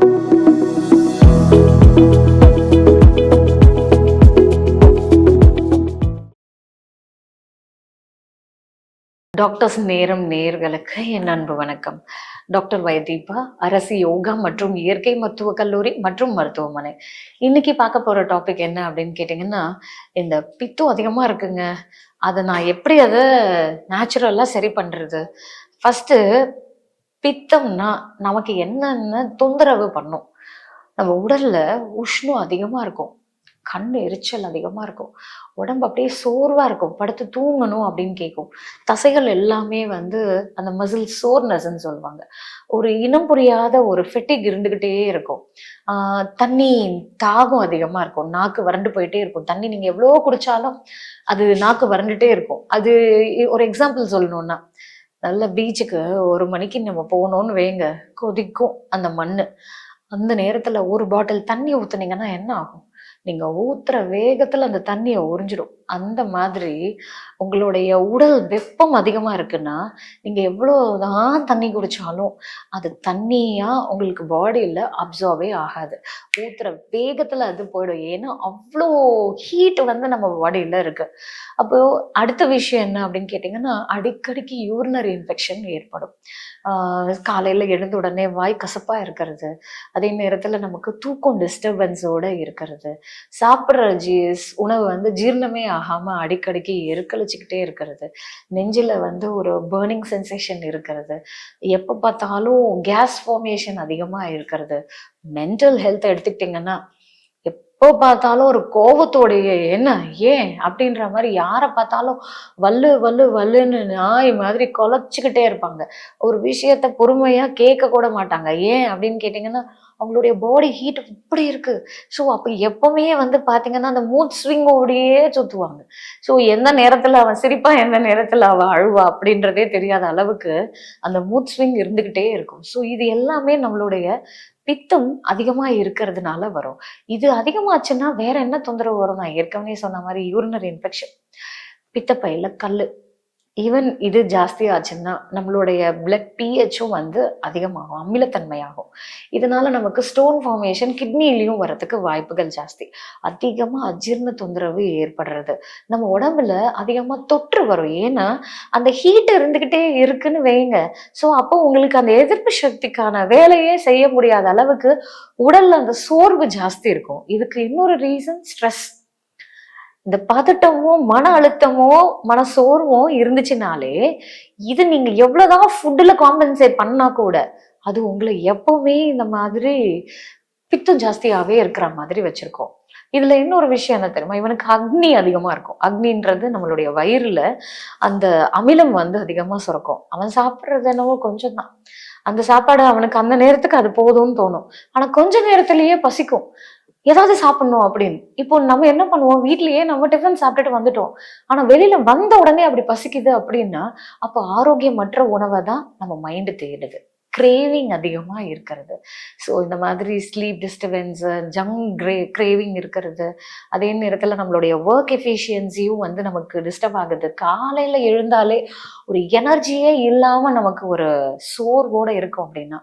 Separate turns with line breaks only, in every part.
Doctors நேரம் நேர்களுக்கு என் அன்பு வணக்கம். டாக்டர் வைதீபா, அரசு யோகா மற்றும் இயற்கை மருத்துவக் கல்லூரி மற்றும் மருத்துவமனை. இன்னைக்கு பார்க்க போற டாபிக் என்ன அப்படின்னு கேட்டிங்கன்னா, இந்த பித்தம் அதிகமா இருக்குங்க. அதை நான் எப்படி அதை நேச்சுரலா சரி பண்றது? ஃபர்ஸ்ட், பித்தம்னா நமக்கு என்னென்ன தொந்தரவு பண்ணும்? நம்ம உடல்ல உஷ்ணம் அதிகமா இருக்கும், கண் எரிச்சல் அதிகமா இருக்கும், உடம்பு அப்படியே சோர்வா இருக்கும், படுத்து தூங்கணும் அப்படின்னு கேட்கும். தசைகள் எல்லாமே வந்து அந்த மசில் சோர்னஸ்ன்னு சொல்லுவாங்க. ஒரு இனம் புரியாத ஒரு ஃபெட்டிக் இருந்துகிட்டே இருக்கும். தண்ணி தாகம் அதிகமா இருக்கும், நாக்கு வறண்டு போயிட்டே இருக்கும். தண்ணி நீங்க எவ்வளோ குடிச்சாலும் அது நாக்கு வறண்டுட்டே இருக்கும். அது ஒரு எக்ஸாம்பிள் சொல்லணும்னா, நல்ல பீச்சுக்கு 1 மணிக்கு நம்ம போனோம்னு வைங்க, கொதிக்கும் அந்த மண்ணு. அந்த நேரத்துல ஒரு பாட்டில் தண்ணி ஊத்துனீங்கன்னா என்ன ஆகும்? நீங்க ஊத்துற வேகத்துல அந்த தண்ணியை உறிஞ்சிடும். அந்த மாதிரி உங்களுடைய உடல் வெப்பம் அதிகமா இருக்குன்னா, நீங்க எவ்வளவுதான் தண்ணி குடிச்சாலும் அது தண்ணியா உங்களுக்கு பாடியில அப்சார்பே ஆகாது. ஊத்துற வேகத்துல அது போயிடும். ஏன்னா அவ்வளோ ஹீட் வந்து நம்ம பாடியில இருக்கு. அப்போ அடுத்த விஷயம் என்ன அப்படின்னு கேட்டீங்கன்னா, அடிக்கடிக்கு யூரினரி இன்ஃபெக்ஷன் ஏற்படும். காலையில எழுந்த உடனே வாய் கசப்பா இருக்கிறது, அதே நேரத்துல நமக்கு தூக்கம் டிஸ்டர்பன்ஸோட இருக்கிறது, சாப்பிட்ற உணவு வந்து ஜீரணமே ஆகாம அடிக்கடிக்கு எருக்களிச்சுக்கிட்டே இருக்கிறது, நெஞ்சில வந்து ஒரு பேர்னிங் சென்சேஷன் இருக்கிறது, எப்ப பார்த்தாலும் கேஸ் ஃபார்மேஷன் அதிகமா இருக்கிறது. மென்டல் ஹெல்த் எடுத்துக்கிட்டிங்கன்னா, எப்போ பார்த்தாலும் ஒரு கோபத்தோடைய என்ன ஏன் அப்படின்ற மாதிரி யாரை பார்த்தாலும் வல்லு வல்லு வல்லுன்னு நாய் மாதிரி கொலைச்சிக்கிட்டே இருப்பாங்க. ஒரு விஷயத்த பொறுமையா கேட்க கூட மாட்டாங்க. ஏன் அப்படின்னு கேட்டிங்கன்னா, அவங்களுடைய பாடி ஹீட் இப்படி இருக்கு. ஸோ அப்போ எப்பவுமே வந்து பார்த்தீங்கன்னா அந்த மூட் ஸ்விங்கோடையே சுற்றுவாங்க. ஸோ எந்த நேரத்தில் அவன் சிரிப்பா, எந்த நேரத்தில் அவள் அழுவா அப்படின்றதே தெரியாத அளவுக்கு அந்த மூட் ஸ்விங் இருந்துக்கிட்டே இருக்கும். ஸோ இது எல்லாமே நம்மளுடைய பித்தம் அதிகமா இருக்கிறதுனால வரும். இது அதிகமாச்சுன்னா வேற என்ன தொந்தரவு வரும்? நான் ஏற்கனவே சொன்ன மாதிரி யூரினரி இன்ஃபெக்ஷன், பித்தப்பையில கல்லு. ஈவன் இது ஜாஸ்தி ஆச்சுன்னா நம்மளுடைய பிளட் பிஹெச்சும் வந்து அதிகமாகும், அமிலத்தன்மையாகும். இதனால நமக்கு ஸ்டோன் ஃபார்மேஷன் கிட்னிலையும் வரதுக்கு வாய்ப்புகள் ஜாஸ்தி. அதிகமா அஜீரண தொந்தரவு ஏற்படுறது, நம்ம உடம்புல அதிகமா தொற்று வரும். ஏன்னா அந்த ஹீட் இருந்துகிட்டே இருக்குன்னு வைங்க. ஸோ அப்போ உங்களுக்கு அந்த எதிர்ப்பு சக்திக்கான வேலையே செய்ய முடியாத அளவுக்கு உடல்ல அந்த சோர்வு ஜாஸ்தி இருக்கும். இதுக்கு இன்னொரு ரீசன் ஸ்ட்ரெஸ். இந்த பதட்டமோ மன அழுத்தமோ மன சோர்வோ இருந்துச்சுனாலே, இது நீங்க எவ்வளவுதான் ஃபுட்ல காம்பன்சேட் பண்ணா கூட அது உங்களை எப்பவுமே இந்த மாதிரி பித்தம் ஜாஸ்தியாவே இருக்கிற மாதிரி வச்சிருக்கோம். இதுல இன்னொரு விஷயம் என்ன தெரியுமா? இவனுக்கு அக்னி அதிகமா இருக்கும். அக்னின்றது நம்மளுடைய வயிறுல அந்த அமிலம் வந்து அதிகமா சுரக்கும். அவன் சாப்பிட்றது என்னவோ கொஞ்சம் தான். அந்த சாப்பாடு அவனுக்கு அந்த நேரத்துக்கு அது போதும்னு தோணும். ஆனா கொஞ்ச நேரத்திலேயே பசிக்கும், ஏதாவது சாப்பிடணும் அப்படின்னு. இப்போ நம்ம என்ன பண்ணுவோம்? வீட்லயே நம்ம டிஃபன் சாப்பிட்டுட்டு வந்துட்டோம். ஆனா வெளியில வந்த உடனே அப்படி பசிக்குது அப்படின்னா, அப்போ ஆரோக்கியமற்ற உணவை தான் நம்ம மைண்டு தேடுது. கிரேவிங் அதிகமா இருக்கிறது. ஸோ இந்த மாதிரி ஸ்லீப் டிஸ்டர்பன்ஸ், கிரேவிங் இருக்கிறது, அதே நேரத்துல நம்மளுடைய ஒர்க் எஃபிஷியன்சியும் வந்து நமக்கு டிஸ்டர்ப் ஆகுது. காலையில எழுந்தாலே ஒரு எனர்ஜியே இல்லாம நமக்கு ஒரு சோர்வோட இருக்கும் அப்படின்னா,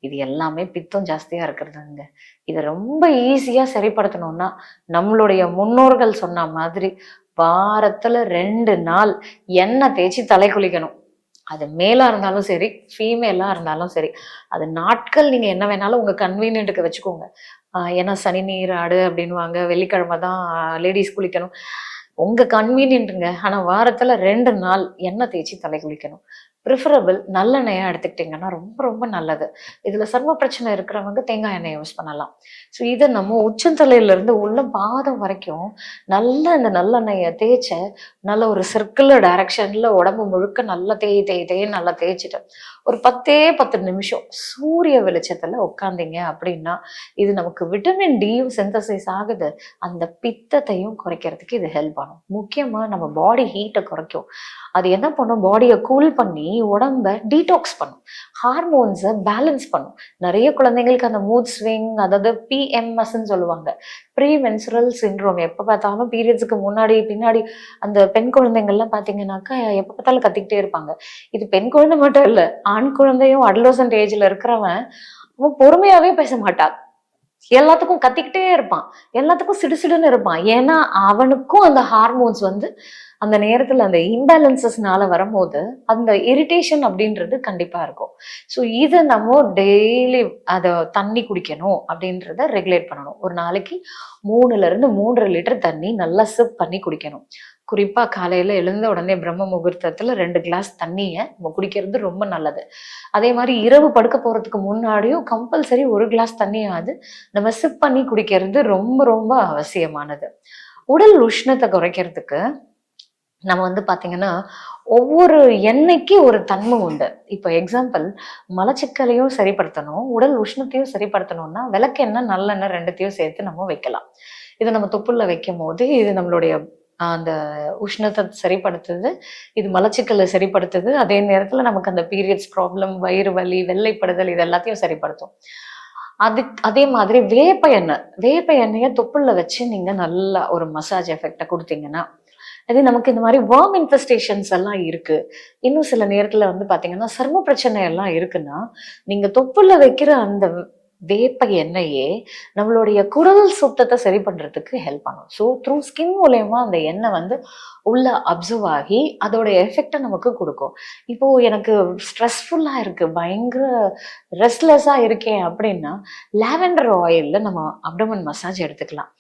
இது எல்லாமே பித்தம் ஜாஸ்தியா இருக்கிறதுங்க. இதை ரொம்ப ஈஸியா சரிப்படுத்தணும்னா, நம்மளுடைய முன்னோர்கள் சொன்ன மாதிரி வாரத்துல 2 நாள் எண்ணெய் தேய்ச்சி தலை குளிக்கணும். அது மேலா இருந்தாலும் சரி, ஃபீமேலா இருந்தாலும் சரி. அது நாட்கள் நீங்க என்ன வேணாலும் உங்க கன்வீனியன்ட்டுக்கு வச்சுக்கோங்க. ஏன்னா சனி நீராடு அப்படின்வாங்க, வெள்ளிக்கிழமை தான் லேடிஸ் குளிக்கணும். உங்க கன்வீனியன்ட்டுங்க. ஆனா வாரத்துல 2 நாள் எண்ணெய் தேய்ச்சி தலை குளிக்கணும். ப்ரிஃபரபிள் நல்லெண்ணெயா எடுத்துக்கிட்டிங்கன்னா ரொம்ப ரொம்ப நல்லது. இதுல சர்ம பிரச்சனை இருக்கிறவங்க தேங்காய் எண்ணெய் யூஸ் பண்ணலாம். ஸோ இதை நம்ம உச்சந்தலையில இருந்து உள்ள பாதம் வரைக்கும் நல்லா இந்த நல்லெண்ணெயை தேய்ச்ச நல்ல ஒரு சர்க்குலர் டைரக்ஷன்ல உடம்பு முழுக்க நல்லா தேய் நல்லா தேய்ச்சிட்டு ஒரு 10 நிமிஷம் சூரிய வெளிச்சத்துல உட்காந்தீங்க அப்படின்னா, இது நமக்கு விட்டமின் டியும் சிந்தசைஸ் ஆகுது. அந்த பித்தத்தையும் குறைக்கிறதுக்கு இது ஹெல்ப் பண்ணும். முக்கியமா நம்ம பாடி ஹீட்டை குறைக்கும். அது என்ன பண்ணும்? பாடியை கூல் பண்ணி உடம்ப டீடாக்ஸ் பண்ணும், ஹார்மோன்ஸை பேலன்ஸ் பண்ணும். நிறைய குழந்தைங்களுக்கு அந்த மூட் ஸ்விங், அதாவது பிஎம்எஸ்ன்னு சொல்லுவாங்க, ப்ரீ மென்சுரல் சிண்ட்ரோம். எப்போ பார்த்தாலும் பீரியட்ஸுக்கு முன்னாடி பின்னாடி அந்த பெண் குழந்தைங்கள்லாம் பார்த்தீங்கன்னாக்கா எப்போ பார்த்தாலும் கத்திக்கிட்டே இருப்பாங்க. இது பெண் குழந்தை மட்டும் இல்லை, ஆண் குழந்தையும் அடலோசன்ட் ஏஜ்ல இருக்கிறவன் அவன் பொறுமையாவே பேச மாட்டான், எல்லாத்துக்கும் கத்திக்கிட்டே இருப்பான், எல்லாத்துக்கும் சிடுசிடுன்னு இருப்பான். ஏன்னா அவனுக்கும் அந்த ஹார்மோன்ஸ் வந்து அந்த நேரத்துல அந்த இம்பேலன்சஸ்னால வரும்போது அந்த இரிட்டேஷன் அப்படின்றது கண்டிப்பா இருக்கும். ஸோ இதை நம்ம டெய்லி அதை தண்ணி குடிக்கணும் அப்படின்றத ரெகுலேட் பண்ணணும். ஒரு நாளைக்கு 3 லிட்டர் தண்ணி நல்லா சிப் பண்ணி குடிக்கணும். குறிப்பா காலையில எழுந்த உடனே பிரம்ம முகூர்த்தத்துல 2 கிளாஸ் தண்ணிய நம்ம குடிக்கிறது ரொம்ப நல்லது. அதே மாதிரி இரவு படுக்க போறதுக்கு முன்னாடியும் கம்பல்சரி 1 கிளாஸ் தண்ணியாவது நம்ம சிப் பண்ணி குடிக்கிறது ரொம்ப ரொம்ப அவசியமானது. உடல் உஷ்ணத்தை குறைக்கிறதுக்கு நம்ம வந்து பாத்தீங்கன்னா ஒவ்வொரு எண்ணெய்க்கு ஒரு தன்மை உண்டு. இப்போ எக்ஸாம்பிள், மலச்சிக்கலையும் சரிப்படுத்தணும், உடல் உஷ்ணத்தையும் சரிப்படுத்தணும்னா விளக்கெண்ணெய் நல்லெண்ணெய் ரெண்டுத்தையும் சேர்த்து நம்ம வைக்கலாம். இதை நம்ம தொப்புள்ள வைக்கும் போது இது நம்மளுடைய அந்த உஷ்ணத்தை சரிப்படுத்துது, இது மலச்சிக்கலை சரிப்படுத்துது, அதே நேரத்துல நமக்கு அந்த பீரியட்ஸ் ப்ராப்ளம், வயிறு வலி, வெள்ளைப்படுதல் இது எல்லாத்தையும் சரிப்படுத்தும். அதே மாதிரி வேப்ப எண்ணெயை தொப்புள்ள வச்சு நீங்க நல்லா ஒரு மசாஜ் எஃபெக்ட கொடுத்தீங்கன்னா, அது நமக்கு இந்த மாதிரி வார்ம் இன்ஃபெஸ்டேஷன்ஸ் எல்லாம் இருக்கு, இன்னும் சில நேரத்துல வந்து பாத்தீங்கன்னா சர்ம பிரச்சனை எல்லாம் இருக்குன்னா, நீங்க தொப்புள்ள வைக்கிற அந்த வேப்ப எண்ணெயே நம்மளுடைய குரல் சுத்தத்தை சரி பண்றதுக்கு ஹெல்ப் பண்ணும். ஸோ த்ரூ ஸ்கின் மூலயமா அந்த எண்ணெய் வந்து உள்ள அப்சர்வ் ஆகி அதோட எஃபெக்டை நமக்கு கொடுக்கும். இப்போ எனக்கு ஸ்ட்ரெஸ்ஃபுல்லா இருக்கு, பயங்கர ரெஸ்ட்லெஸ்ஸா இருக்கேன் அப்படின்னா லாவெண்டர் ஆயில்ல நம்ம அப்டமன் மசாஜ் எடுத்துக்கலாம்.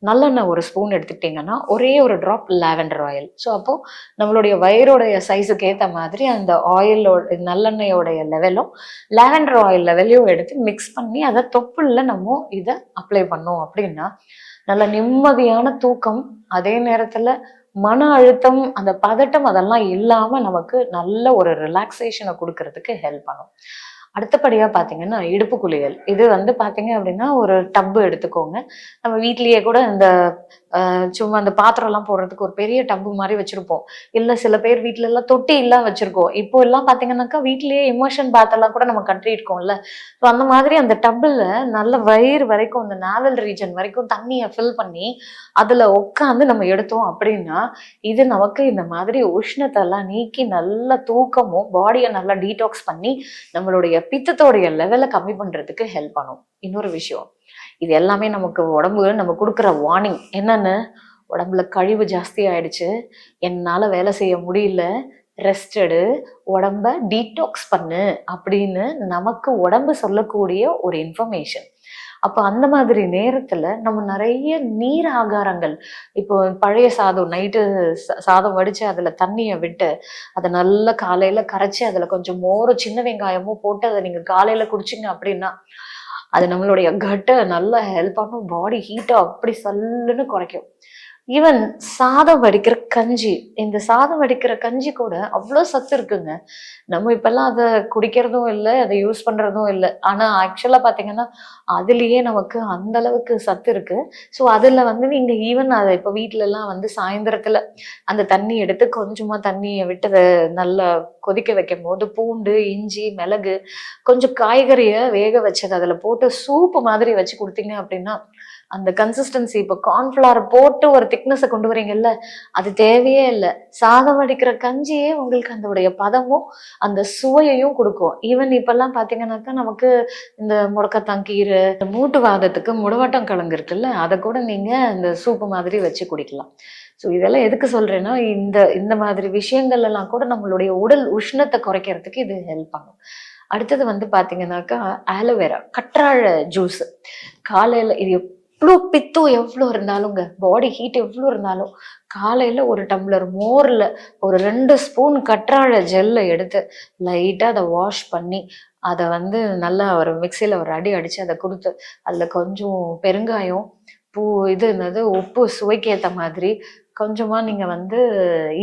நல்லெண்ணெய் 1 ஸ்பூன் எடுத்துக்கிட்டிங்கன்னா ஒரே ஒரு ட்ராப் லாவெண்டர் ஆயில். ஸோ அப்போ நம்மளுடைய வயிறோடைய சைஸுக்கு ஏற்ற மாதிரி அந்த ஆயிலோட நல்லெண்ணெயோடைய லெவலும் லாவெண்டர் ஆயில் லெவலையும் எடுத்து மிக்ஸ் பண்ணி அதை தொப்புள்ள நம்ம இதை அப்ளை பண்ணோம் அப்படின்னா நல்ல நிம்மதியான தூக்கம், அதே நேரத்துல மன அழுத்தம், அந்த பதட்டம் அதெல்லாம் இல்லாம நமக்கு நல்ல ஒரு ரிலாக்ஸேஷனை கொடுக்கறதுக்கு ஹெல்ப் பண்ணும். அடுத்தபடியா பாத்தீங்கன்னா இடுப்பு குளியல். இது வந்து பாத்தீங்க அப்படின்னா ஒரு டப்பு எடுத்துக்கோங்க. நம்ம வீட்லயே கூட இந்த சும்மா அந்த பாத்திரம் எல்லாம் போடுறதுக்கு ஒரு பெரிய டப்பு மாதிரி வச்சிருப்போம். இல்ல சில பேர் வீட்டுல எல்லாம் தொட்டி எல்லாம் வச்சிருக்கோம். இப்போ எல்லாம் பாத்தீங்கன்னாக்கா வீட்லயே இமர்ஷன் பாத் எல்லாம் கூட நம்ம கட்டிருக்கோம்ல. ஸோ அந்த மாதிரி அந்த டப்புல நல்ல வயிறு வரைக்கும் அந்த நாவல் ரீஜன் வரைக்கும் தண்ணியை ஃபில் பண்ணி அதுல உட்காந்து நம்ம எடுத்தோம் அப்படின்னா இது நமக்கு இந்த மாதிரி உஷ்ணத்தை எல்லாம் நீக்கி நல்ல தூக்கமும் பாடியை நல்லா டீடாக்ஸ் பண்ணி நம்மளுடைய பித்தத்தோடைய லெவலை கம்மி பண்றதுக்கு ஹெல்ப் பண்ணும். இன்னொரு விஷயம், இது எல்லாமே நமக்கு உடம்பு நம்ம கொடுக்குற வார்னிங் என்னன்னு, உடம்புல கழிவு ஜாஸ்தி ஆயிடுச்சு, என்னால வேலை செய்ய முடியல, ரெஸ்ட் எடு, உடம்ப டீடாக்ஸ் பண்ணு அப்படின்னு நமக்கு உடம்பு சொல்லக்கூடிய ஒரு இன்ஃபர்மேஷன். அப்போ அந்த மாதிரி நேரத்துல நம்ம நிறைய நீர் ஆகாரங்கள், இப்போ பழைய சாதம் நைட்டு சாதம் வடிச்சு அதுல தண்ணியை விட்டு அதை நல்லா காலையில கரைச்சி அதுல கொஞ்சம் மோரும் சின்ன வெங்காயமும் போட்டு அதை நீங்க காலையில குடிச்சிங்க அப்படின்னா அது நம்மளுடைய கட்டை நல்லா ஹெல்ப் பண்ணும், பாடி ஹீட்டை அப்படி சல்லுன்னு குறைக்கும். ஈவன் சாதம் வடிக்கிற கஞ்சி, இந்த சாதம் வடிக்கிற கஞ்சி கூட அவ்வளோ சத்து இருக்குங்க. நம்ம இப்பெல்லாம் அதை குடிக்கிறதும் இல்லை, அதை யூஸ் பண்றதும் இல்லை. ஆனா ஆக்சுவலா பாத்தீங்கன்னா அதுலயே நமக்கு அந்த அளவுக்கு சத்து இருக்கு. ஸோ அதுல வந்து நீங்க ஈவன் அதை இப்போ வீட்டுல எல்லாம் வந்து சாயந்தரத்துல அந்த தண்ணி எடுத்து கொஞ்சமா தண்ணியை விட்டு அதை நல்லா கொதிக்க வைக்கும் போது பூண்டு, இஞ்சி, மிளகு, கொஞ்சம் காய்கறியை வேக வச்சது அதுல போட்டு சூப்பு மாதிரி வச்சு கொடுத்தீங்க அப்படின்னா அந்த கன்சிஸ்டன்சி, இப்போ கார்ன்ஃபிளவர் போட்டு ஒரு திக்னஸை கொண்டு வரீங்கல்ல, அது தேவையே இல்லை. சாதம் வடிக்கிற கஞ்சியே உங்களுக்கு அதோடைய பதமும் அந்த சுவையையும் கொடுக்கும். ஈவன் இப்பெல்லாம் பாத்தீங்கன்னாக்கா நமக்கு இந்த முடக்கத்தான் கீரை, மூட்டு வாதத்துக்கு முடவாட்டம் கிழங்கு இருக்குல்ல, அதை கூட நீங்க இந்த சூப்பு மாதிரி வச்சு குடிக்கலாம். ஸோ இதெல்லாம் எதுக்கு சொல்றேன்னா இந்த இந்த மாதிரி விஷயங்கள் எல்லாம் கூட நம்மளுடைய உடல் உஷ்ணத்தை குறைக்கிறதுக்கு இது ஹெல்ப் பண்ணும். அடுத்தது வந்து பாத்தீங்கன்னாக்கா ஆலோவேரா கற்றாழை ஜூஸ். காலையில இது எவ்வளோ பித்தம் எவ்வளோ இருந்தாலுங்க, பாடி ஹீட் எவ்வளோ இருந்தாலும் காலையில ஒரு டம்ளர் மோர்ல ஒரு 2 ஸ்பூன் கற்றாழை ஜெல்லை எடுத்து லைட்டா அதை வாஷ் பண்ணி அதை வந்து நல்லா ஒரு மிக்சியில ஒரு அடி அடிச்சு அதை கொடுத்து அதுல கொஞ்சம் பெருங்காயம், இது என்னது உப்பு சுவைக்கு ஏத்த மாதிரி கொஞ்சமா நீங்க வந்து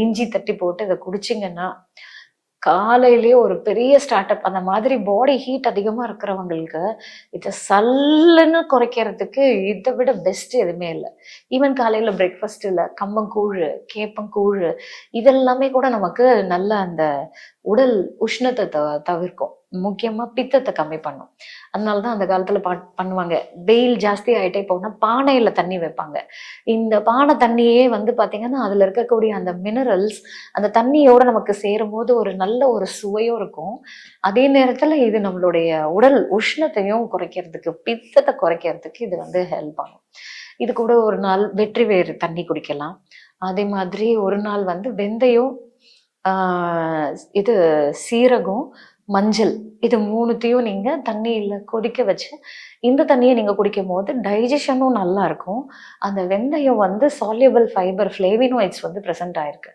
இஞ்சி தட்டி போட்டு இதை குடிச்சிங்கன்னா காலையிலேயே ஒரு பெரிய ஸ்டார்ட் அப். அந்த மாதிரி பாடி ஹீட் அதிகமா இருக்கிறவங்களுக்கு இதை சல்லுன்னு குறைக்கிறதுக்கு இதை விட பெஸ்ட் எதுவுமே இல்லை. ஈவன் காலையில பிரேக்ஃபாஸ்ட் இல்லை, கம்பங்கூழ், கேப்பங்கூழ் இதெல்லாமே கூட நமக்கு நல்ல அந்த உடல் உஷ்ணத்தை தவிர்க்கும், முக்கியமா பித்தத்தை கம்மி பண்ணும். அதனாலதான் அந்த காலத்துல பண்ணுவாங்க. வெயில் ஜாஸ்தி ஆயிட்டே போனா பானையில தண்ணி வைப்பாங்க. இந்த பானை தண்ணியே வந்து பாத்தீங்கன்னா அதுல இருக்கக்கூடிய அந்த மினரல்ஸ் அந்த தண்ணியோட நமக்கு சேரும் போது ஒரு நல்ல ஒரு சுவையும் இருக்கும். அதே நேரத்துல இது நம்மளுடைய உடல் உஷ்ணத்தையும் குறைக்கிறதுக்கு, பித்தத்தை குறைக்கிறதுக்கு இது வந்து ஹெல்ப் பண்ணும். இது கூட ஒரு நாள் வெற்றி வேறு தண்ணி குடிக்கலாம். அதே மாதிரி ஒரு நாள் வந்து வெந்தயம், இது சீரகம், மஞ்சள், இது மூணுத்தையும் நீங்க தண்ணியில கொதிக்க வச்சு இந்த தண்ணியை நீங்க குடிக்கும் போது டைஜஷனும் நல்லா இருக்கும். அந்த வெந்தயம் வந்து சால்யூபிள் ஃபைபர் ஃபிளேவினாய்ட்ஸ் வந்து ப்ரெசென்ட் ஆயிருக்கு.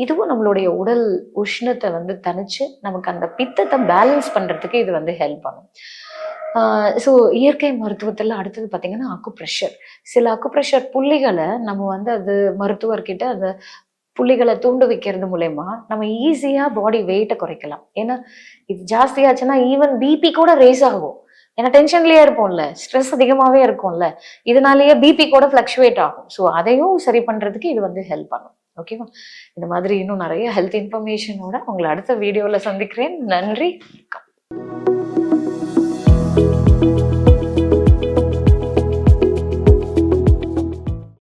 இதுவும் நம்மளுடைய உடல் உஷ்ணத்தை வந்து தணிச்சு நமக்கு அந்த பித்தத்தை பேலன்ஸ் பண்றதுக்கு இது வந்து ஹெல்ப் பண்ணும். ஸோ இயற்கை மருத்துவத்தில் அடுத்தது பார்த்தீங்கன்னா அக்குப்ரெஷர். சில அக்குப்ரெஷர் புள்ளிகளை நம்ம வந்து அது மருத்துவர்கிட்ட அந்த புள்ளிகளை தூண்டு வைக்கிறது மூலயமா நம்ம ஈஸியா பாடி வெயிட்டை குறைக்கலாம். ஏன்னா இது ஜாஸ்தியாச்சுன்னா ஈவன் பிபி கூட ரேஸ் ஆகும். ஏன்னா டென்ஷன்லயே இருப்போம்ல, ஸ்ட்ரெஸ் அதிகமாவே இருக்கும்ல, இதனாலேயே பிபி கூட ஃபிளக்சுவேட் ஆகும். ஸோ அதையும் சரி பண்றதுக்கு இது வந்து ஹெல்ப் பண்ணும். ஓகேவா? இந்த மாதிரி இன்னும் நிறைய ஹெல்த் இன்ஃபர்மேஷனோட உங்களை அடுத்த வீடியோல சந்திக்கிறேன். நன்றி.